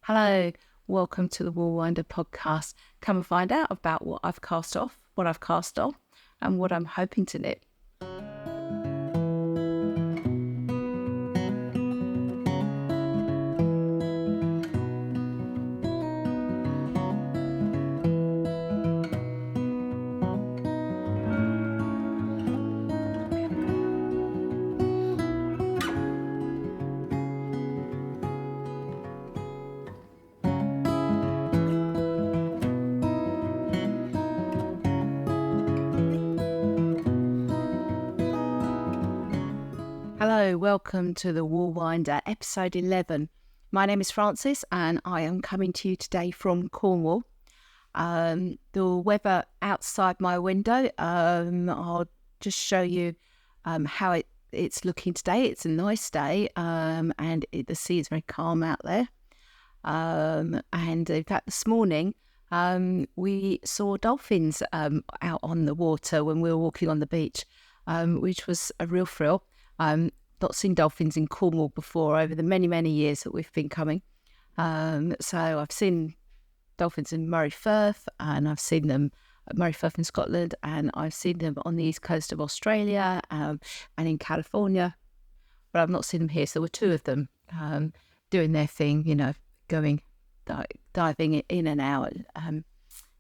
Hello, welcome to the Woolwinder podcast. Come and find out about what I've cast off, what I've cast on, and what I'm hoping to knit. Hello, welcome to the Woolwinder, episode 11. My name is Frances and I am coming to you today from Cornwall. The weather outside my window, I'll just show you how it's looking today. It's a nice day and the sea is very calm out there. And in fact, this morning we saw dolphins out on the water when we were walking on the beach, which was a real thrill. Not seen dolphins in Cornwall before over the many, many years that we've been coming. So I've seen dolphins in Moray Firth, and I've seen them at Moray Firth in Scotland, and I've seen them on the east coast of Australia and in California, but I've not seen them here. So there were two of them doing their thing, going diving in and out.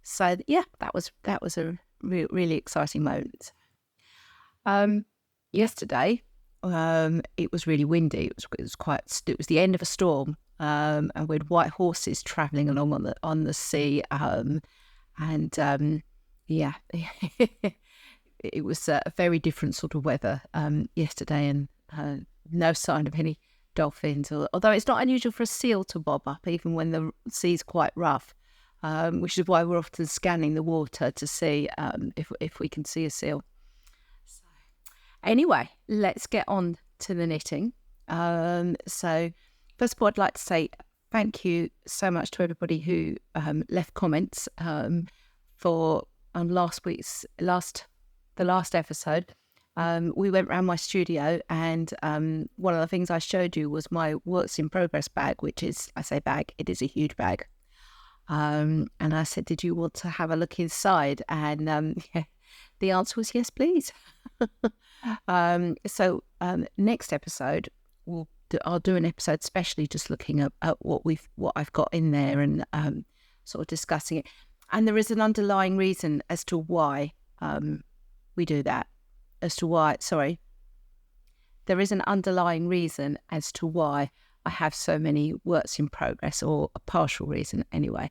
So yeah, that was a really exciting moment. Yesterday, it was really windy. It was the end of a storm, and we had white horses travelling along on the sea, yeah, it was a very different sort of weather yesterday, and no sign of any dolphins. Although it's not unusual for a seal to bob up, even when the sea's quite rough, which is why we're often scanning the water to see if we can see a seal. Anyway, let's get on to the knitting. So first of all, I'd like to say thank you so much to everybody who left comments for the last episode. We went around my studio, and one of the things I showed you was my works in progress bag, which is, I say bag, it is a huge bag. And I said, did you want to have a look inside? And the answer was yes, please. So next episode, I'll do an episode specially just looking at what I've got in there and sort of discussing it. And there is an underlying reason as to why we do that. There is an underlying reason as to why I have so many works in progress, or a partial reason anyway.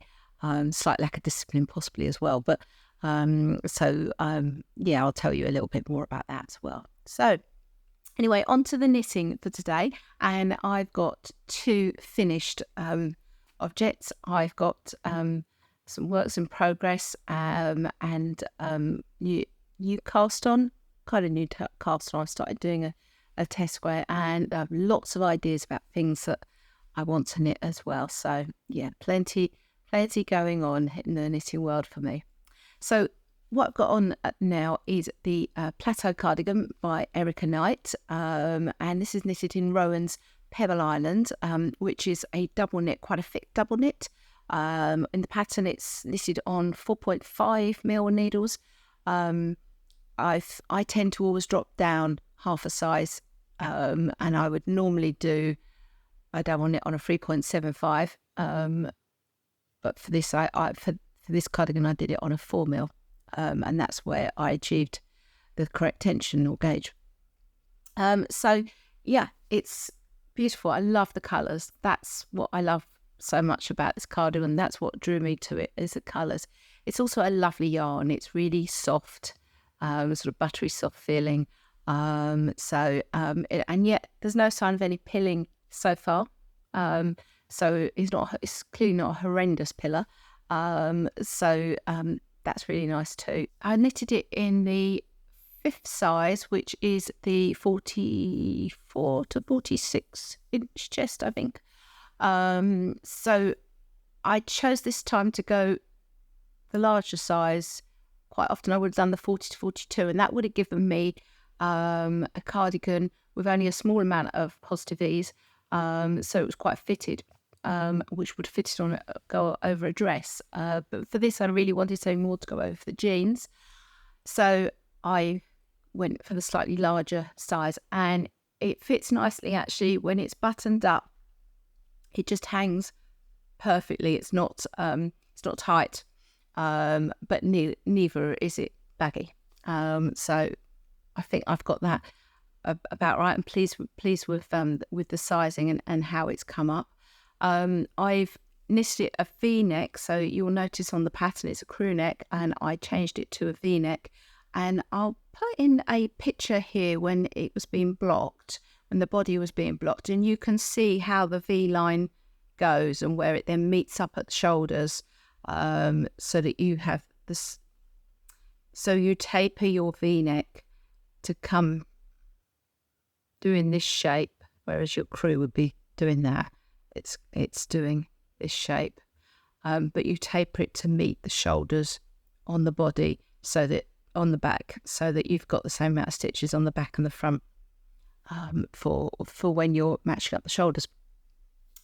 Slight lack of discipline possibly as well, but I'll tell you a little bit more about that as well. So anyway, on to the knitting for today, and I've got two finished objects. I've got some works in progress and new cast on. I started doing a test square, and lots of ideas about things that I want to knit as well. So yeah, plenty going on in the knitting world for me. So what I've got on now is the Plateau Cardigan by Erica Knight, and this is knitted in Rowan's Pebble Island, which is a double knit, quite a thick double knit. In the pattern, it's knitted on 4.5mm needles. I tend to always drop down half a size, and I would normally do a double knit on a 3.75, but for this, for this cardigan, I did it on a 4mm, and that's where I achieved the correct tension or gauge. So yeah, it's beautiful. I love the colours. That's what I love so much about this cardigan. That's what drew me to it, is the colours. It's also a lovely yarn. It's really soft, sort of buttery soft feeling. And yet there's no sign of any pilling so far. So it's clearly not a horrendous pillar. That's really nice too. I knitted it in the 5th size, which is the 44 to 46 inch chest, I think. So I chose this time to go the larger size. Quite often I would have done the 40 to 42, and that would have given me a cardigan with only a small amount of positive ease. So it was quite fitted. which would fit it on, go over a dress. But for this, I really wanted something more to go over the jeans. So I went for the slightly larger size, and it fits nicely actually when it's buttoned up. It just hangs perfectly. It's not tight, but neither is it baggy. So I think I've got that about right. I'm pleased with the sizing and how it's come up. I've knitted it a V-neck, so you'll notice on the pattern it's a crew neck, and I changed it to a V-neck. And I'll put in a picture here when it was being blocked, when the body was being blocked, and you can see how the V-line goes and where it then meets up at the shoulders, so that you have this. So you taper your V-neck to come doing this shape, whereas your crew would be doing that. It's doing this shape, but you taper it to meet the shoulders on the body, so that on the back, so that you've got the same amount of stitches on the back and the front, for when you're matching up the shoulders.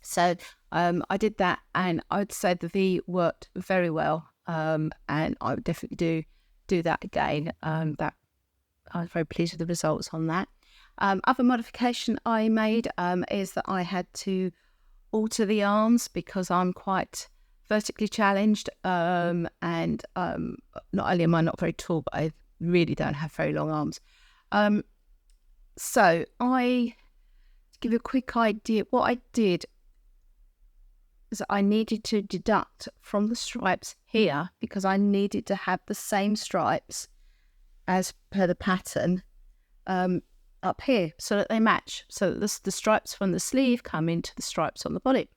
So I did that, and I would say the V worked very well, and I would definitely do that again. That I was very pleased with the results on that. Other modification I made is that I had to alter the arms because I'm quite vertically challenged, and not only am I not very tall, but I really don't have very long arms. So to give you a quick idea, what I did is I needed to deduct from the stripes here, because I needed to have the same stripes as per the pattern up here, so that they match, so that the stripes from the sleeve come into the stripes on the body.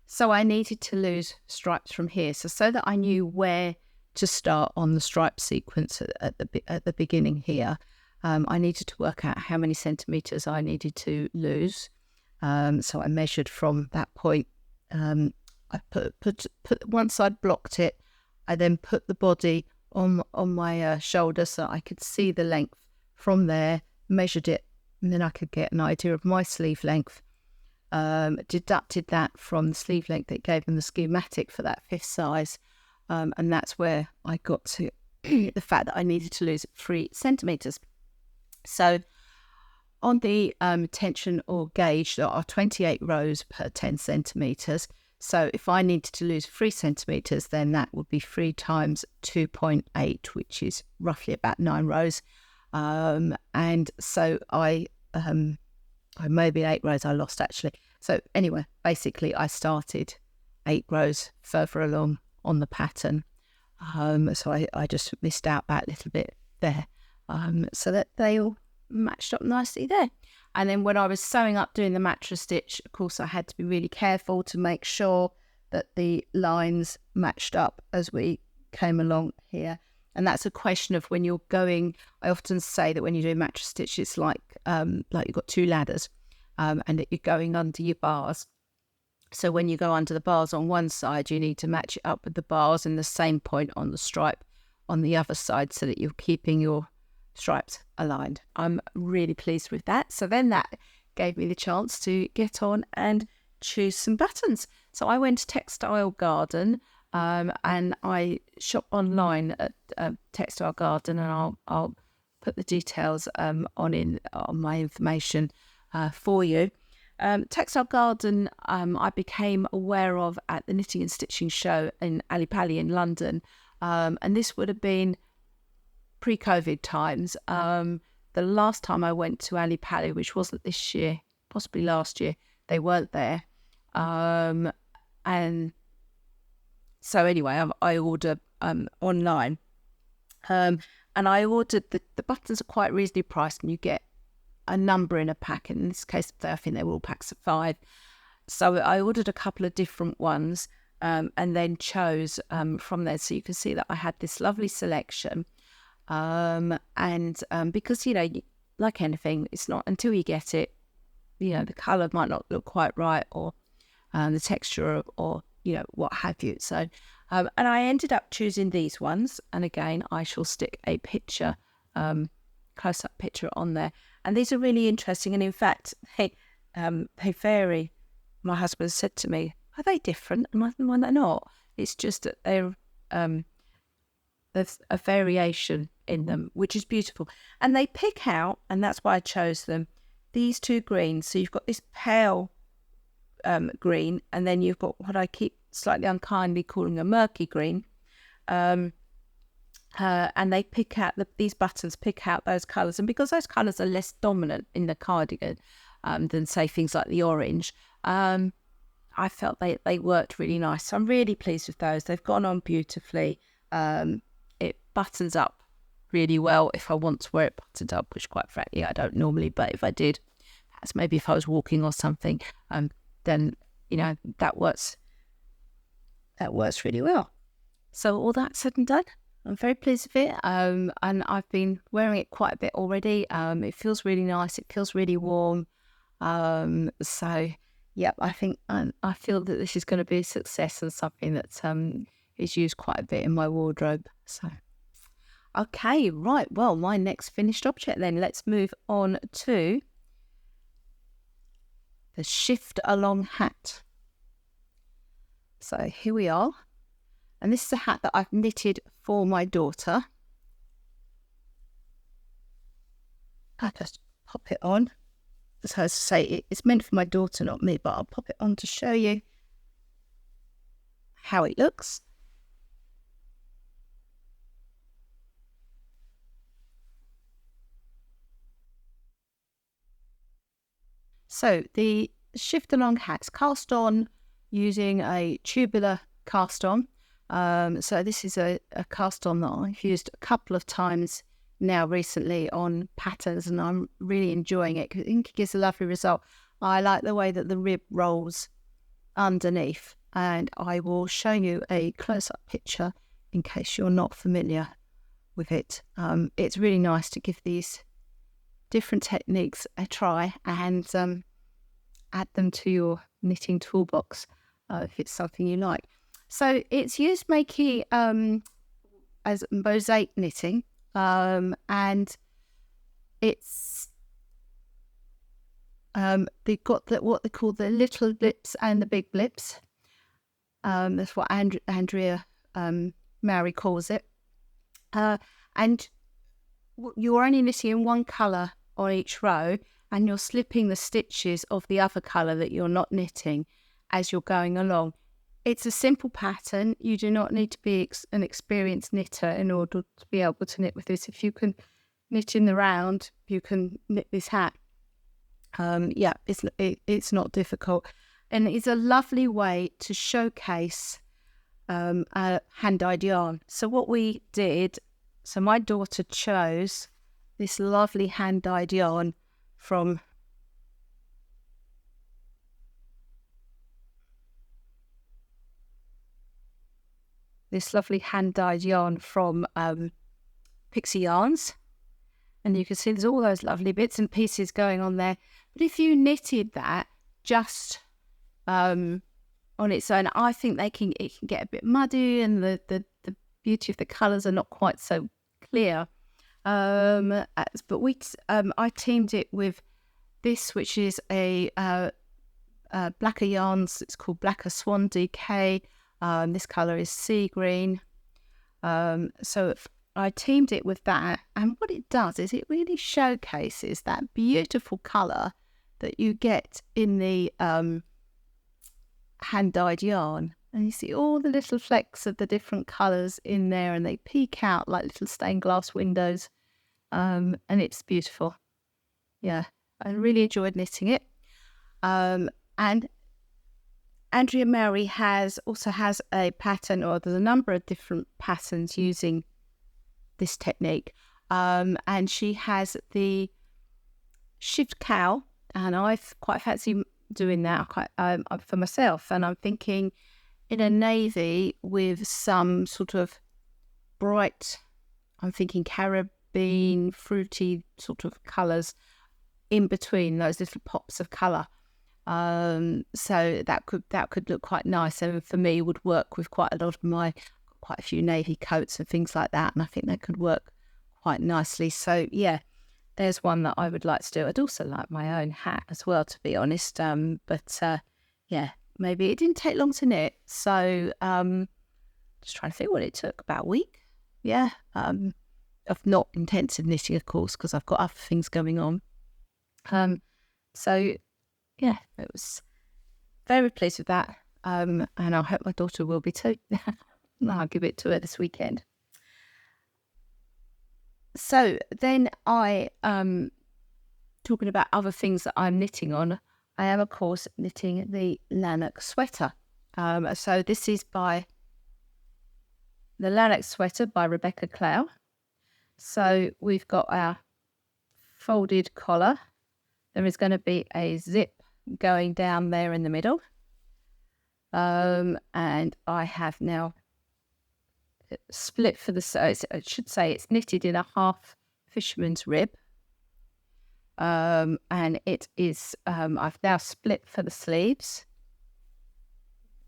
So I needed to lose stripes from here, so that I knew where to start on the stripe sequence at the beginning here. I needed to work out how many centimetres I needed to lose. So I measured from that point. I put once I'd blocked it, I then put the body on my shoulder so I could see the length from there, measured it, and then I could get an idea of my sleeve length. Deducted that from the sleeve length that gave them the schematic for that 5th size, and that's where I got to the fact that I needed to lose 3 centimetres. So on the tension or gauge, there are 28 rows per 10 centimetres. So if I needed to lose 3 centimetres, then that would be 3 times 2.8, which is roughly about 9 rows. And so I maybe 8 rows I lost actually. So anyway, basically I started 8 rows further along on the pattern. So I just missed out that little bit there, so that they all matched up nicely there. And then when I was sewing up doing the mattress stitch, of course I had to be really careful to make sure that the lines matched up as we came along here. And that's a question of when you're going, I often say that when you do mattress stitch, it's like you've got 2 ladders, and that you're going under your bars. So when you go under the bars on one side, you need to match it up with the bars in the same point on the stripe on the other side, so that you're keeping your stripes aligned. I'm really pleased with that. So then that gave me the chance to get on and choose some buttons. So I went to Textile Garden, and I shop online at Textile Garden, and I'll put the details on my information for you. Textile Garden I became aware of at the Knitting and Stitching Show in Ali Pali in London, and this would have been pre-COVID times. The last time I went to Ali Pali, which wasn't this year, possibly last year, they weren't there. And so anyway, I ordered online, and I ordered the buttons are quite reasonably priced, and you get a number in a pack. In this case, I think they were all packs of 5. So I ordered a couple of different ones, and then chose from there. So you can see that I had this lovely selection. Because, like anything, it's not until you get it, the colour might not look quite right, or the texture, or what have you. So, and I ended up choosing these ones. And again, I shall stick a picture, close-up picture on there. And these are really interesting. And in fact, they vary. My husband said to me, are they different? And they're not. It's just that there's a variation in them, which is beautiful. And they pick out, and that's why I chose them, these two greens. So you've got this pale green, and then you've got what I keep slightly unkindly calling a murky green. And they pick out, these buttons pick out those colours. And because those colours are less dominant in the cardigan than, say, things like the orange, I felt they worked really nice. So I'm really pleased with those. They've gone on beautifully. It buttons up really well if I want to wear it buttoned up, which quite frankly I don't normally, but if I did, perhaps maybe if I was walking or something, then, you know, that works really well. So all that said and done, I'm very pleased with it, and I've been wearing it quite a bit already. It feels really nice, it feels really warm, so yeah, I think I feel that this is going to be a success and something that is used quite a bit in my wardrobe. So okay, right, well, my next finished object then, let's move on to the Shift Along hat. So here we are, and this is a hat that I've knitted for my daughter. I just pop it on. So as I say, it's meant for my daughter, not me, but I'll pop it on to show you how it looks. So the Shift Along hat's cast on using a tubular cast on. So this is a cast on that I've used a couple of times now recently on patterns, and I'm really enjoying it because I think it gives a lovely result. I like the way that the rib rolls underneath, and I will show you a close-up picture in case you're not familiar with it. It's really nice to give these different techniques a try and add them to your knitting toolbox if it's something you like. So it's used making as mosaic knitting, and it's they've got what they call the little blips and the big blips. That's what Andrea Mowry calls it, and you're only knitting in one colour on each row, and you're slipping the stitches of the other colour that you're not knitting as you're going along. It's a simple pattern. You do not need to be an experienced knitter in order to be able to knit with this. If you can knit in the round, you can knit this hat. Yeah, it's not difficult, and it's a lovely way to showcase a hand-dyed yarn. So what we did, so my daughter chose this lovely hand-dyed yarn from Pixie Yarns, and you can see there's all those lovely bits and pieces going on there. But if you knitted that just on its own, I think it can get a bit muddy, and the beauty of the colours are not quite so clear. But I teamed it with this, which is a Blacker Yarns. It's called Blacker Swan DK. This colour is sea green. So I teamed it with that, and what it does is it really showcases that beautiful colour that you get in the hand-dyed yarn. And you see all the little flecks of the different colours in there, and they peek out like little stained glass windows. And it's beautiful. Yeah, I really enjoyed knitting it. And Andrea Mowry also has a pattern, or there's a number of different patterns using this technique. And she has the Shift Cowl, and I quite fancy doing that for myself. And I'm thinking in a navy with some sort of bright, I'm thinking carabine, fruity sort of colours in between those little pops of colour. So that could look quite nice, and for me would work with quite a few navy coats and things like that, and I think that could work quite nicely. So yeah, there's one that I would like to do. I'd also like my own hat as well, to be honest. But yeah, maybe. It didn't take long to knit. So just trying to think what it took, about a week. Yeah. Of not intensive knitting, of course, because I've got other things going on. So yeah, it was very pleased with that. And I hope my daughter will be too. I'll give it to her this weekend. So then talking about other things that I'm knitting on, I am, of course, knitting the Lanark sweater. So this is by the Lanark sweater by Rebecca Clow. So we've got our folded collar. There is going to be a zip going down there in the middle. And I have now split for the, I should say it's knitted in a half fisherman's rib. And it is, I've now split for the sleeves.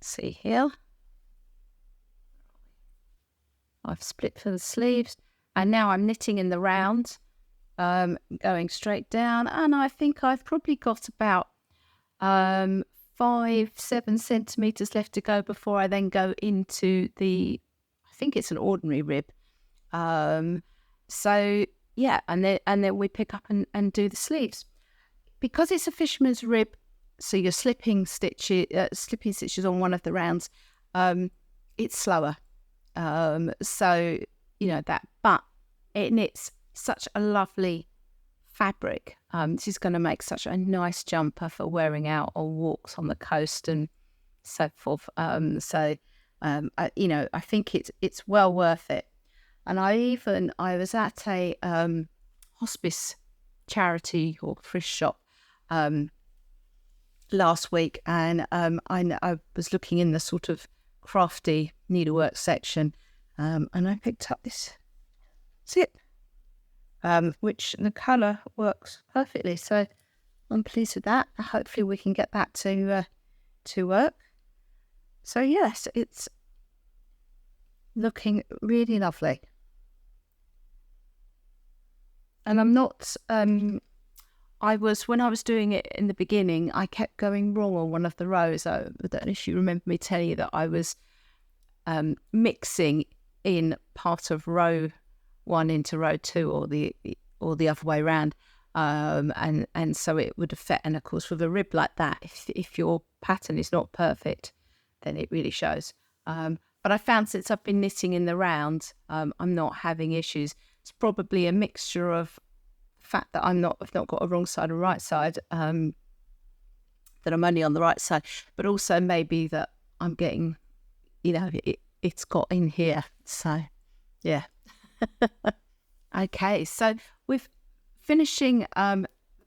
See here. I've split for the sleeves, and now I'm knitting in the round, going straight down, and I think I've probably got about 5-7 centimeters left to go before I then go into the, I think it's an ordinary rib. So yeah, and then we pick up and do the sleeves. Because it's a fisherman's rib, so you're slipping stitches on one of the rounds, it's slower. So you know that, but it knits such a lovely fabric. This is going to make such a nice jumper for wearing out on walks on the coast and so forth. I think it's well worth it. And I was at a hospice charity or thrift shop last week, and I was looking in the sort of crafty needlework section, and I picked up this zip, which the colour works perfectly. So I'm pleased with that. Hopefully we can get that to work. So yes, it's looking really lovely. And I'm not, when I was doing it in the beginning, I kept going wrong on one of the rows. I don't know if you remember me telling you that I was mixing in part of row 1 into row 2, or the other way around, and so it would affect. And of course, with a rib like that, if your pattern is not perfect, then it really shows. But I found since I've been knitting in the round, I'm not having issues. It's probably a mixture of the fact that I've not got a wrong side or right side, that I'm only on the right side, but also maybe that I'm getting, it's got in here. So, yeah. Okay, so with finishing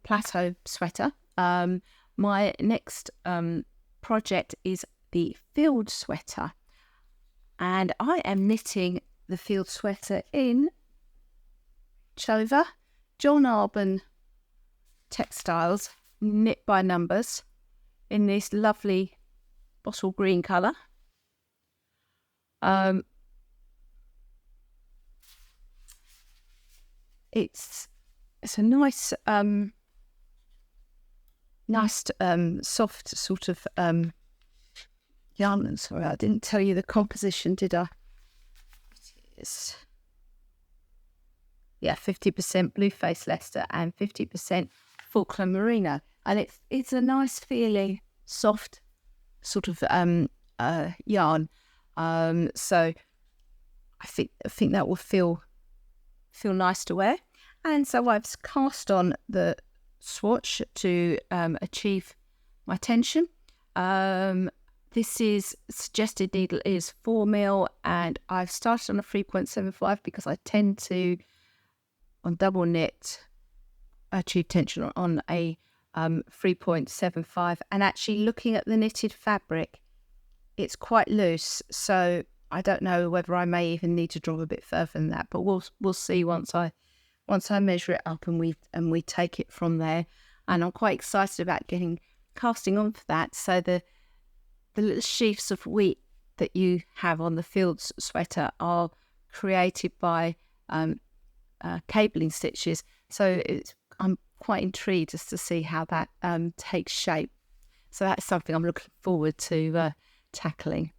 plateau sweater, my next project is the field sweater, and I am knitting the field sweater in Chover John Arbon Textiles, knit by numbers, in this lovely bottle green colour. It's a nice soft sort of yarn. Sorry, I didn't tell you the composition, did I? It is 50% Blueface Leicester and 50% Falkland Merino, and it's a nice feeling soft sort of yarn. So I think that will feel nice to wear. And so I've cast on the swatch to achieve my tension. This is suggested needle is 4mm, and I've started on a 3.75 because I tend to, on double knit, achieve tension on a 3.75. And actually looking at the knitted fabric, it's quite loose, so I don't know whether I may even need to drop a bit further than that, but we'll see once I measure it up and we take it from there. And I'm quite excited about casting on for that. So the little sheaths of wheat that you have on the field sweater are created by cabling stitches. So I'm quite intrigued as to see how that takes shape. So that's something I'm looking forward to tackling.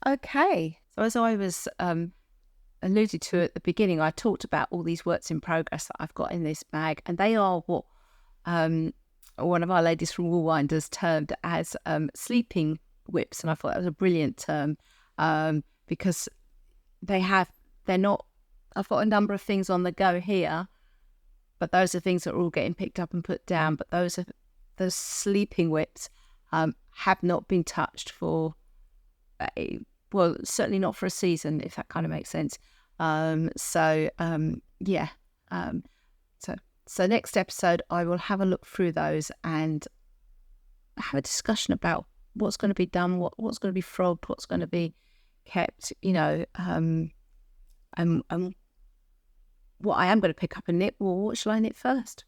Okay, so as I was alluded to at the beginning, I talked about all these works in progress that I've got in this bag, and they are what one of our ladies from Woolwinders termed as sleeping whips, and I thought that was a brilliant term because they're not. I've got a number of things on the go here, but those are things that are all getting picked up and put down. But those sleeping whips have not been touched for. Well, certainly not for a season, if that kind of makes sense. So next episode, I will have a look through those and have a discussion about what's going to be done, what's going to be frogged, what's going to be kept, and what I am going to pick up and knit. Well, what shall I knit first?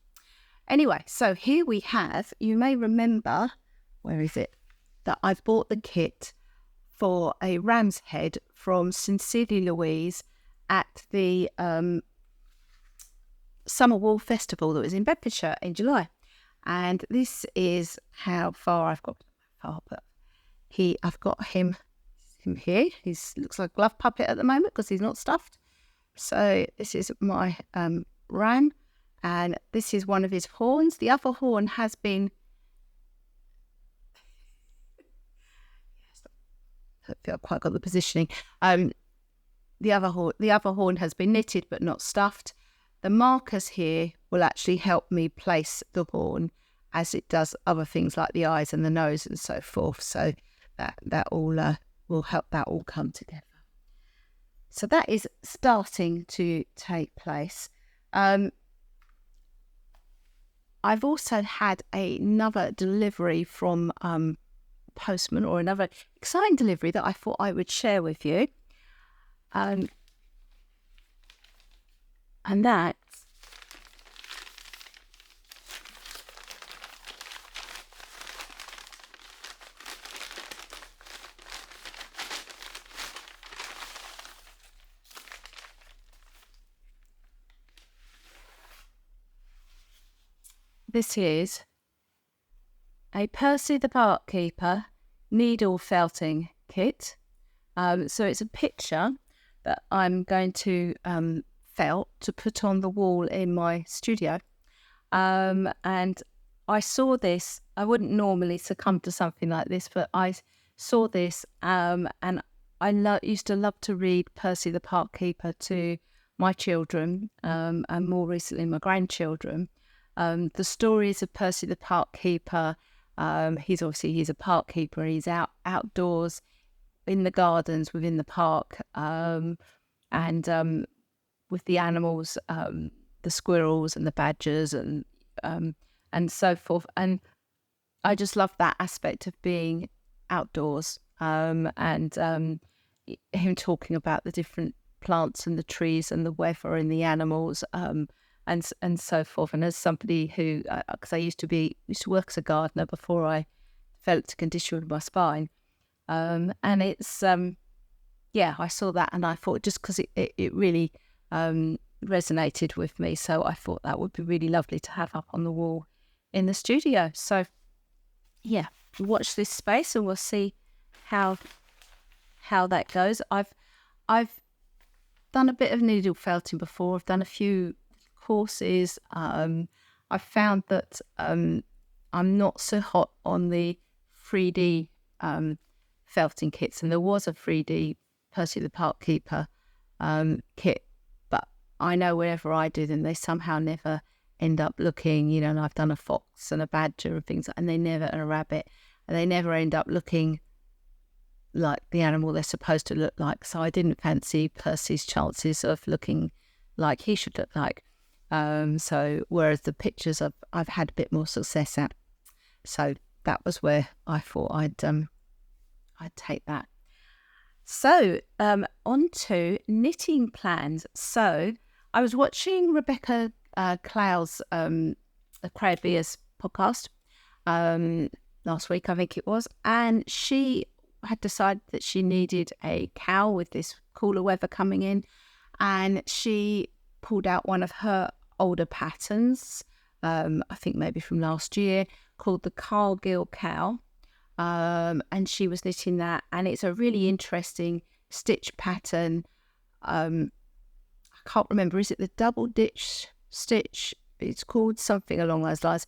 Anyway, so here we have, you may remember, where is it, that I've bought the kit for a ram's head from Sincerely Louise at the Summer Wool Festival that was in Bedfordshire in July. And this is how far I've got. But I've got him here. He looks like a glove puppet at the moment because he's not stuffed. So this is my ram, and this is one of his horns. The other horn has been... I feel I've quite got the positioning. The other horn has been knitted but not stuffed. The markers here will actually help me place the horn as it does other things like the eyes and the nose and so forth. So that all will help that all come together. So that is starting to take place. I've also had another delivery from postman, or another exciting delivery that I thought I would share with you. And that this is a Percy the Park Keeper needle felting kit. So it's a picture that I'm going to felt to put on the wall in my studio. And I saw this. I wouldn't normally succumb to something like this, but I saw this and I used to love to read Percy the Park Keeper to my children and more recently my grandchildren. The stories of Percy the Park Keeper, he's a park keeper. He's outdoors in the gardens within the park, and with the animals, the squirrels and the badgers and so forth. And I just love that aspect of being outdoors, and him talking about the different plants and the trees and the weather and the animals, and so forth. And as somebody who, because I used to work as a gardener before I developed a condition with my spine, and it's I saw that and I thought, just because it really resonated with me, so I thought that would be really lovely to have up on the wall in the studio. So yeah, watch this space and we'll see how that goes. I've done a bit of needle felting before. I've done a few courses. I found that I'm not so hot on the 3D felting kits, and there was a 3D Percy the Park Keeper kit, but I know wherever I do them, they somehow never end up looking, and I've done a fox and a badger and things, and a rabbit, and they never end up looking like the animal they're supposed to look like. So I didn't fancy Percy's chances of looking like he should look like. So whereas the pictures I've had a bit more success at. So that was where I thought I'd take that. So on to knitting plans. So I was watching Rebecca Clow's Cray Beers podcast last week, I think it was, and she had decided that she needed a cowl with this cooler weather coming in, and she pulled out one of her older patterns I think maybe from last year, called the Cargill Cow. And she was knitting that, and it's a really interesting stitch pattern. I can't remember, is it the double ditch stitch? It's called something along those lines.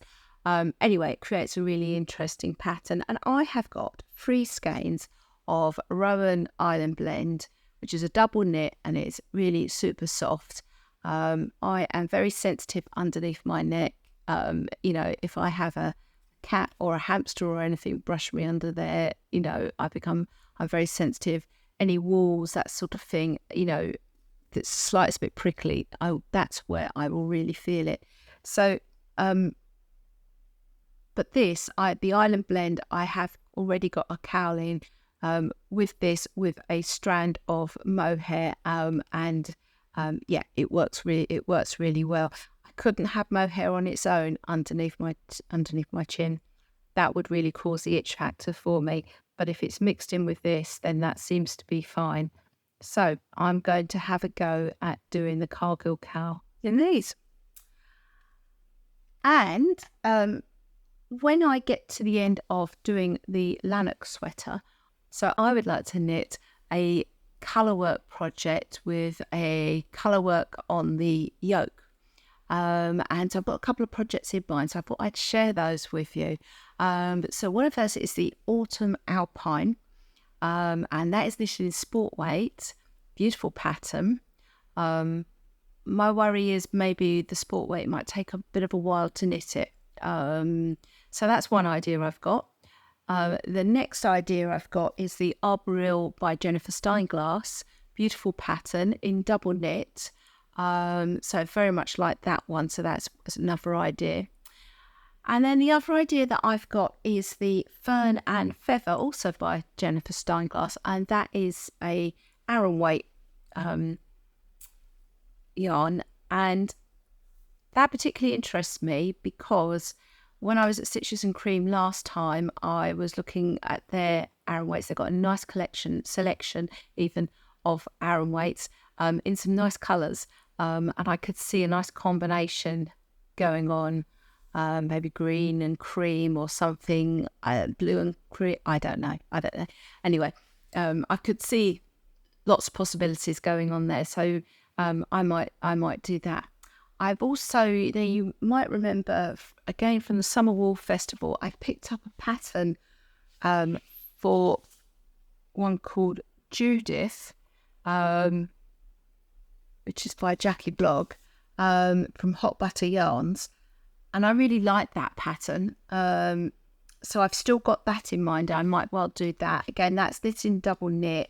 Anyway, it creates a really interesting pattern, and I have got 3 skeins of Rowan Island Blend, which is a double knit, and it's really super soft. I am very sensitive underneath my neck. If I have a cat or a hamster or anything brush me under there, I'm very sensitive. Any walls, that sort of thing, that's slightly bit prickly, that's where I will really feel it. So, but the Island Blend, I have already got a cowling with this, with a strand of mohair, it works really well. I couldn't have mohair on its own underneath my chin. That would really cause the itch factor for me. But if it's mixed in with this, then that seems to be fine. So I'm going to have a go at doing the Cargill Cow in these. And when I get to the end of doing the Lanark sweater, so I would like to knit a colourwork project with a colourwork on the yoke. And I've got a couple of projects in mind, so I thought I'd share those with you. So one of those is the Autumn Alpine, and that is knitted in sport weight, beautiful pattern. My worry is maybe the sport weight might take a bit of a while to knit it. So that's one idea I've got. The next idea I've got is the Arboreal by Jennifer Steinglass, beautiful pattern in double knit. So very much like that one. So that's another idea. And then the other idea that I've got is the Fern and Feather, also by Jennifer Steinglass, and that is a Aran weight yarn. And that particularly interests me because when I was at Stitches and Cream last time, I was looking at their Aran weights. They've got a nice selection even of Aran weights in some nice colours. And I could see a nice combination going on, maybe green and cream or something, blue and cream. I don't know. Anyway, I could see lots of possibilities going on there. So I might do that. I've also, you might remember, again from the Summer Wool Festival, I picked up a pattern for one called Judith, which is by Jackie Blogg, from Hot Butter Yarns. And I really like that pattern. So I've still got that in mind. I might well do that. Again, that's knit in double knit.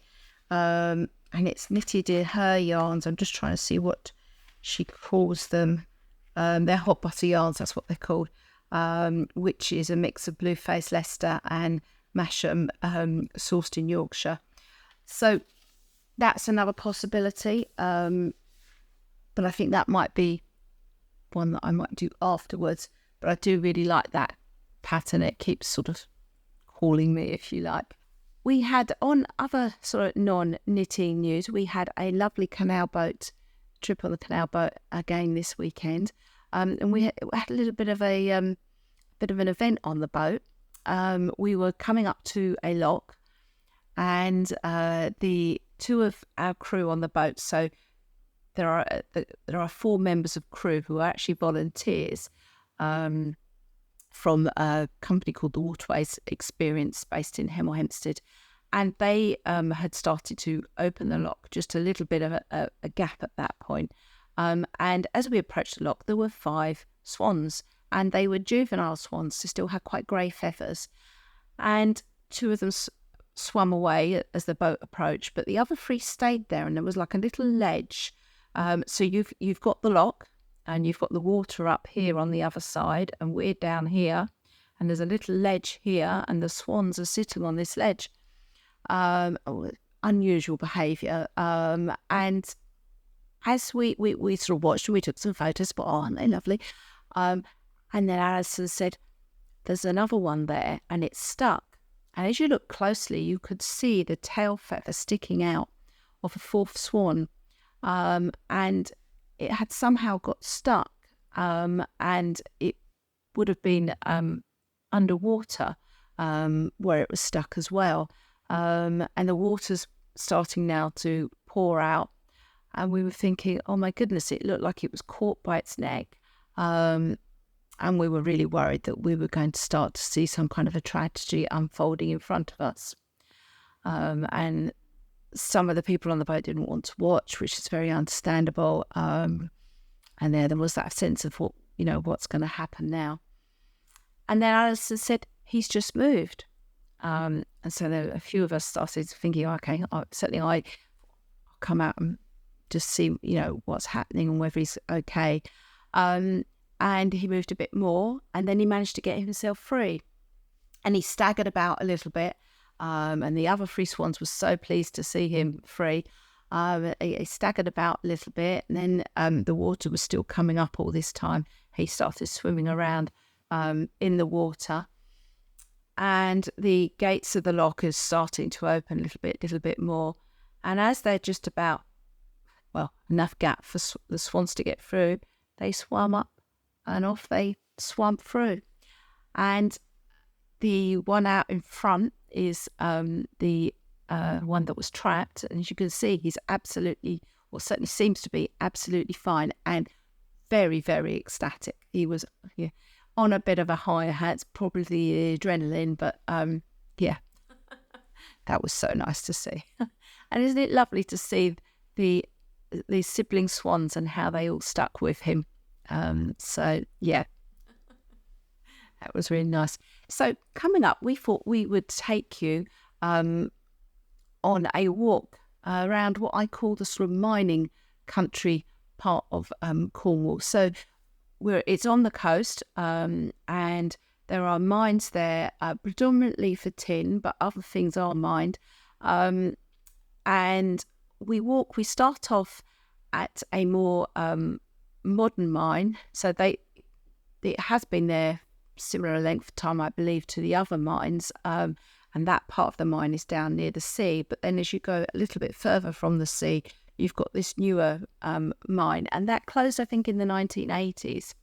And it's knitted in her yarns. I'm just trying to see what she calls them. They're Hot Butter Yarns, that's what they're called, which is a mix of Blueface Leicester and Masham sourced in Yorkshire. So that's another possibility. But I think that might be one that I might do afterwards. But I do really like that pattern. It keeps sort of calling me, if you like. We had, on other sort of non-knitting news, we had a lovely canal boat trip on the canal boat again this weekend, and we had a little bit of an event on the boat. We were coming up to a lock, and the 2 of our crew on the boat, so there are 4 members of crew who are actually volunteers from a company called the Waterways Experience based in Hemel Hempstead. And they had started to open the lock, just a little bit of a gap at that point. And as we approached the lock, there were 5 swans, and they were juvenile swans, so still had quite grey feathers. And 2 of them swam away as the boat approached, but the other 3 stayed there, and there was like a little ledge. So you've got the lock, and you've got the water up here on the other side, and we're down here, and there's a little ledge here, and the swans are sitting on this ledge. Unusual behaviour. And as we sort of watched, we took some photos, but aren't they lovely? And then Alison said, there's another one there, and it's stuck. And as you look closely, you could see the tail feather sticking out of a 4th swan. And it had somehow got stuck. and it would have been underwater where it was stuck as well. And the water's starting now to pour out. And we were thinking, oh my goodness, it looked like it was caught by its neck. And we were really worried that we were going to start to see some kind of a tragedy unfolding in front of us. And some of the people on the boat didn't want to watch, which is very understandable. And there was that sense of what's going to happen now. And then Alison said, he's just moved. And so a few of us started thinking, okay, certainly I'll come out and just see, what's happening and whether he's okay. And he moved a bit more, and then he managed to get himself free. And he staggered about a little bit. And the other 3 swans were so pleased to see him free. He staggered about a little bit, and then the water was still coming up all this time. He started swimming around in the water. And the gates of the lock is starting to open a little bit more. And as they're just about, enough gap for the swans to get through, they swam up and off they swam through. And the one out in front is the one that was trapped. And as you can see, he's absolutely, or certainly seems to be absolutely fine and very, very ecstatic. He was on a bit of a high. It's probably the adrenaline, but that was so nice to see. And isn't it lovely to see the sibling swans and how they all stuck with him? That was really nice. So coming up, we thought we would take you on a walk around what I call the sort of mining country part of Cornwall. So it's on the coast, and there are mines there, predominantly for tin, but other things are mined. And we start off at a more modern mine. So it has been there similar length of time, I believe, to the other mines. And that part of the mine is down near the sea. But then as you go a little bit further from the sea, you've got this newer mine, and that closed, I think, in the 1980s.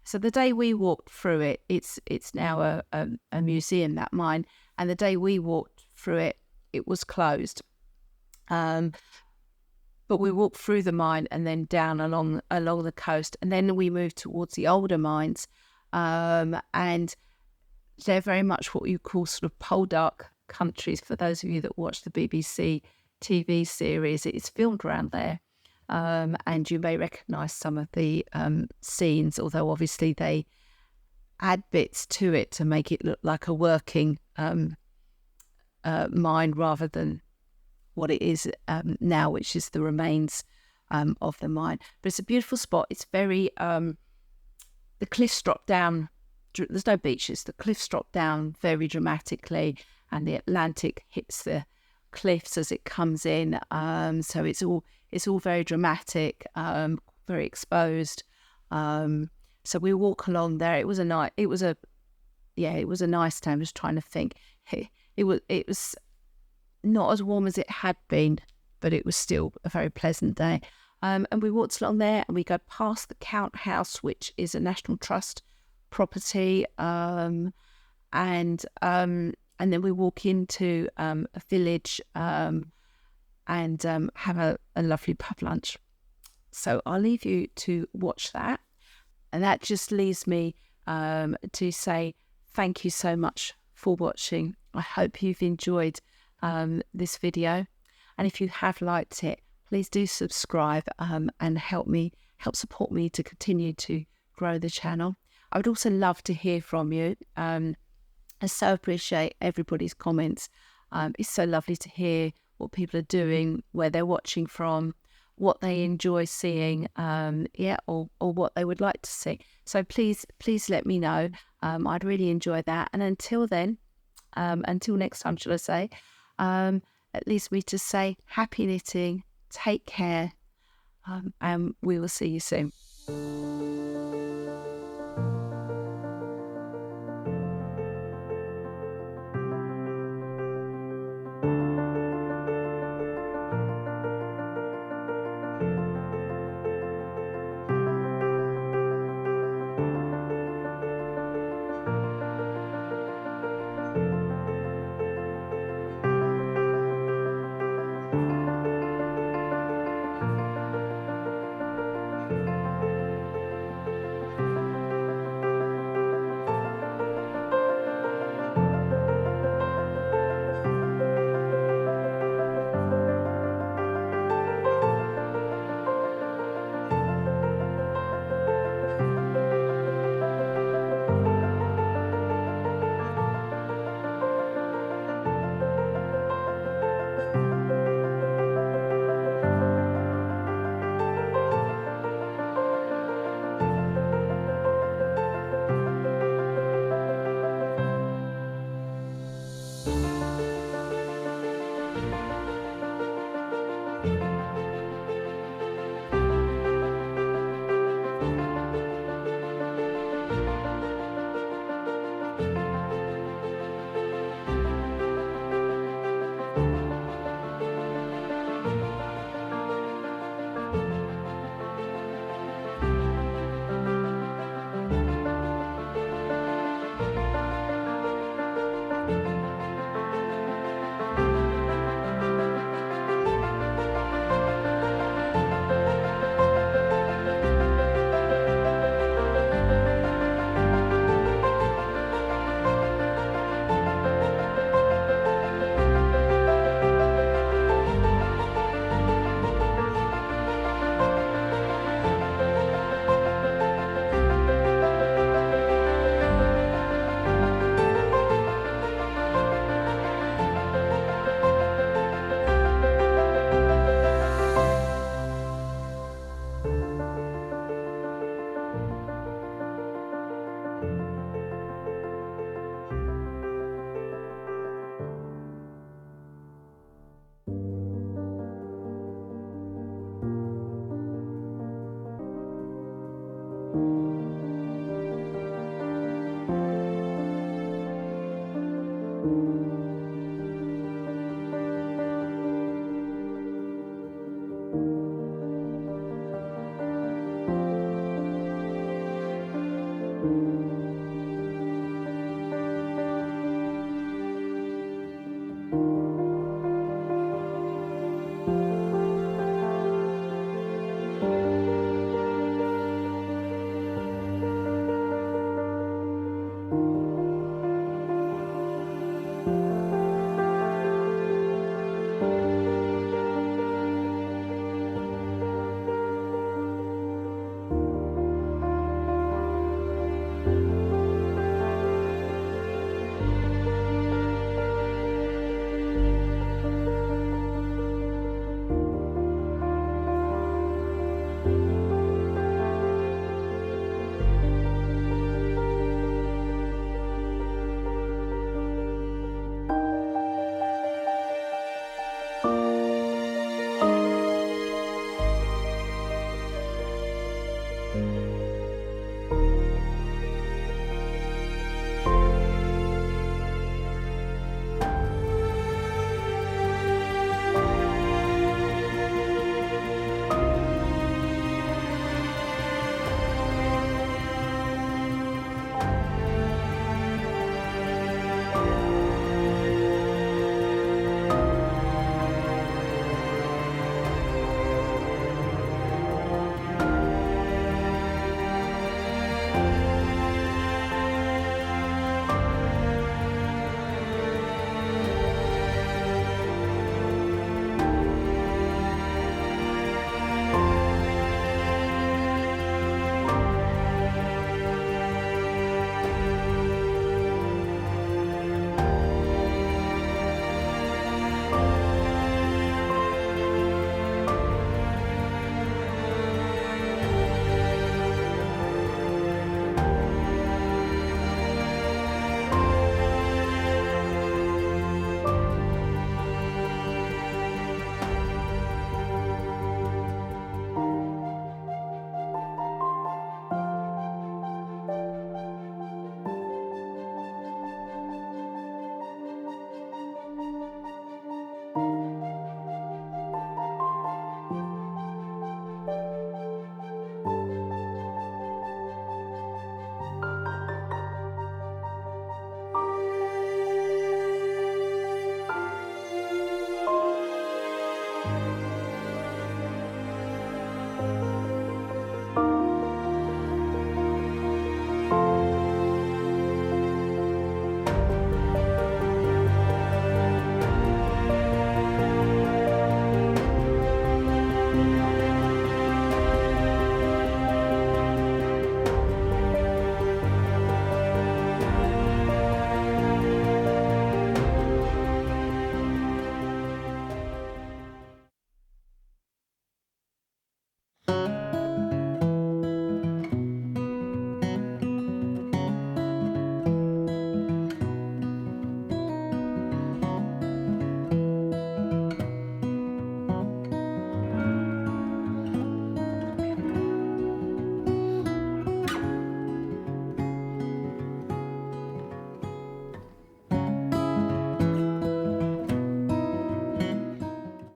So the day we walked through it, it's now a museum, that mine, and the day we walked through it, it was closed. But we walked through the mine and then down along the coast, and then we moved towards the older mines, and they're very much what you call sort of poldark countries. For those of you that watch the BBC TV series, it's filmed around there, and you may recognise some of the scenes, although obviously they add bits to it to make it look like a working mine rather than what it is now, which is the remains of the mine. But it's a beautiful spot. It's very the cliffs drop down. There's no beaches. The cliffs drop down very dramatically, and the Atlantic hits the cliffs as it comes in. So it's all very dramatic, very exposed. So we walk along there. It was a nice day. I'm just trying to think. It was not as warm as it had been, but it was still a very pleasant day. And we walked along there, and we go past the Count House, which is a National Trust property, and then we walk into a village and have a lovely pub lunch. So I'll leave you to watch that, and that just leaves me to say thank you so much for watching. I hope you've enjoyed this video, and if you have liked it, please do subscribe and help support me to continue to grow the channel. I would also love to hear from you. I so appreciate everybody's comments. It's so lovely to hear what people are doing, where they're watching from, what they enjoy seeing, or what they would like to see. So please let me know. I'd really enjoy that. And until then, until next time, shall I say, it leaves me to say happy knitting, take care, and we will see you soon. you.